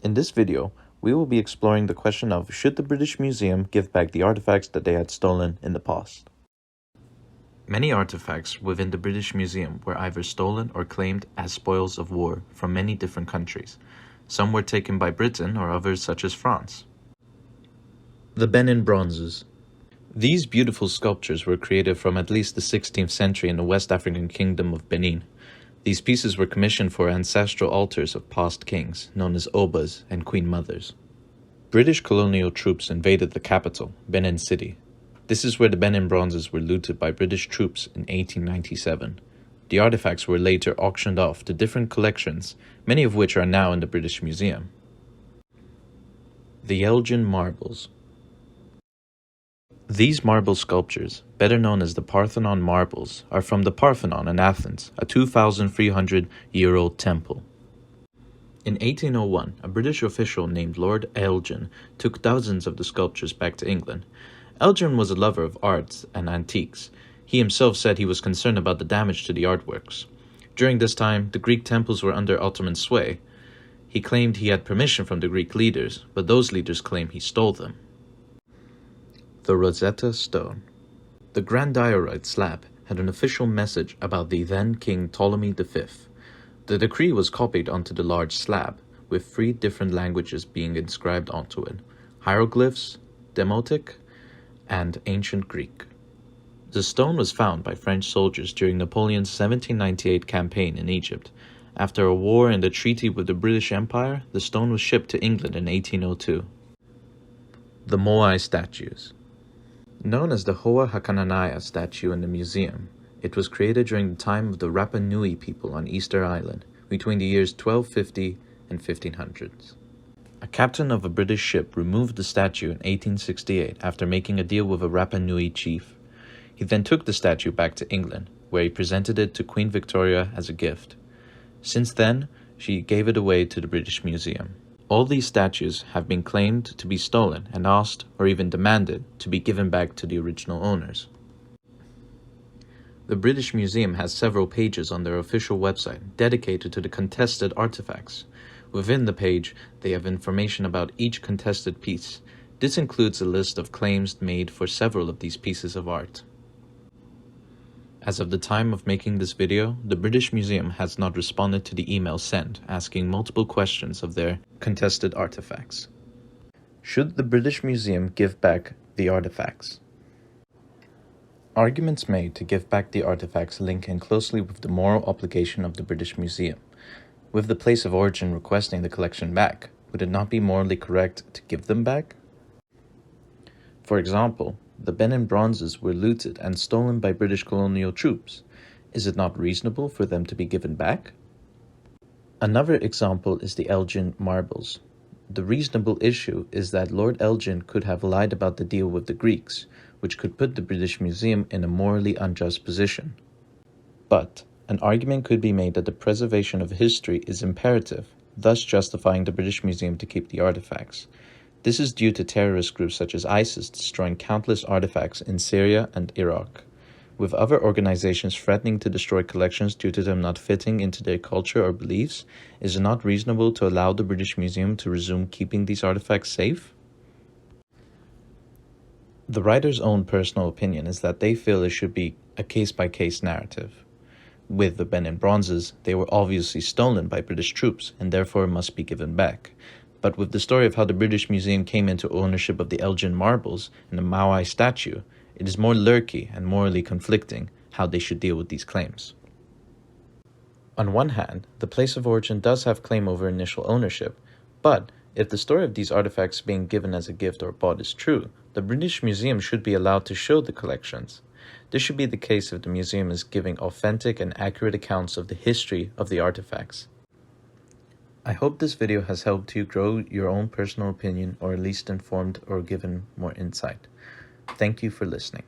In this video, we will be exploring the question of should the British Museum give back the artifacts that they had stolen in the past. Many artifacts within the British Museum were either stolen or claimed as spoils of war from many different countries. Some were taken by Britain or others such as France. The Benin bronzes. These beautiful sculptures were created from at least the 16th century in the West African kingdom of Benin. These pieces were commissioned for ancestral altars of past kings, known as Obas and Queen Mothers. British colonial troops invaded the capital, Benin City. This is where the Benin bronzes were looted by British troops in 1897. The artifacts were later auctioned off to different collections, many of which are now in the British Museum. The Elgin marbles. These marble sculptures, better known as the Parthenon marbles, are from the Parthenon in Athens, a 2,300-year-old temple. In 1801, a British official named Lord Elgin took dozens of the sculptures back to England. Elgin was a lover of arts and antiques. He himself said he was concerned about the damage to the artworks. During this time, the Greek temples were under Ottoman sway. He claimed he had permission from the Greek leaders, but those leaders claimed he stole them. The Rosetta Stone. The Grand Diorite slab had an official message about the then King Ptolemy V. The decree was copied onto the large slab, with 3 different languages being inscribed onto it: hieroglyphs, Demotic, and Ancient Greek. The stone was found by French soldiers during Napoleon's 1798 campaign in Egypt. After a war and a treaty with the British Empire, the stone was shipped to England in 1802. The Moai statues. Known as the Hoa Hakananaya statue in the museum, it was created during the time of the Rapa Nui people on Easter Island, between the years 1250 and 1500s. A captain of a British ship removed the statue in 1868 after making a deal with a Rapa Nui chief. He then took the statue back to England, where he presented it to Queen Victoria as a gift. Since then, she gave it away to the British Museum. All these statues have been claimed to be stolen and asked, or even demanded, to be given back to the original owners. The British Museum has several pages on their official website dedicated to the contested artifacts. Within the page, they have information about each contested piece. This includes a list of claims made for several of these pieces of art. As of the time of making this video, the British Museum has not responded to the email sent asking multiple questions of their contested artifacts. Should the British Museum give back the artifacts? Arguments made to give back the artifacts link in closely with the moral obligation of the British Museum. With the place of origin requesting the collection back, would it not be morally correct to give them back? For example, the Benin bronzes were looted and stolen by British colonial troops. Is it not reasonable for them to be given back? Another example is the Elgin marbles. The reasonable issue is that Lord Elgin could have lied about the deal with the Greeks, which could put the British Museum in a morally unjust position. But an argument could be made that the preservation of history is imperative, thus justifying the British Museum to keep the artifacts. This is due to terrorist groups such as ISIS destroying countless artifacts in Syria and Iraq, with other organizations threatening to destroy collections due to them not fitting into their culture or beliefs. Is it not reasonable to allow the British Museum to resume keeping these artifacts safe? The writer's own personal opinion is that they feel it should be a case-by-case narrative. With the Benin bronzes, they were obviously stolen by British troops and therefore must be given back. But with the story of how the British Museum came into ownership of the Elgin marbles and the Moai statue, it is more lurky and morally conflicting how they should deal with these claims. On one hand, the place of origin does have claim over initial ownership, but if the story of these artifacts being given as a gift or bought is true, the British Museum should be allowed to show the collections. This should be the case if the museum is giving authentic and accurate accounts of the history of the artifacts. I hope this video has helped you grow your own personal opinion or at least informed or given more insight. Thank you for listening.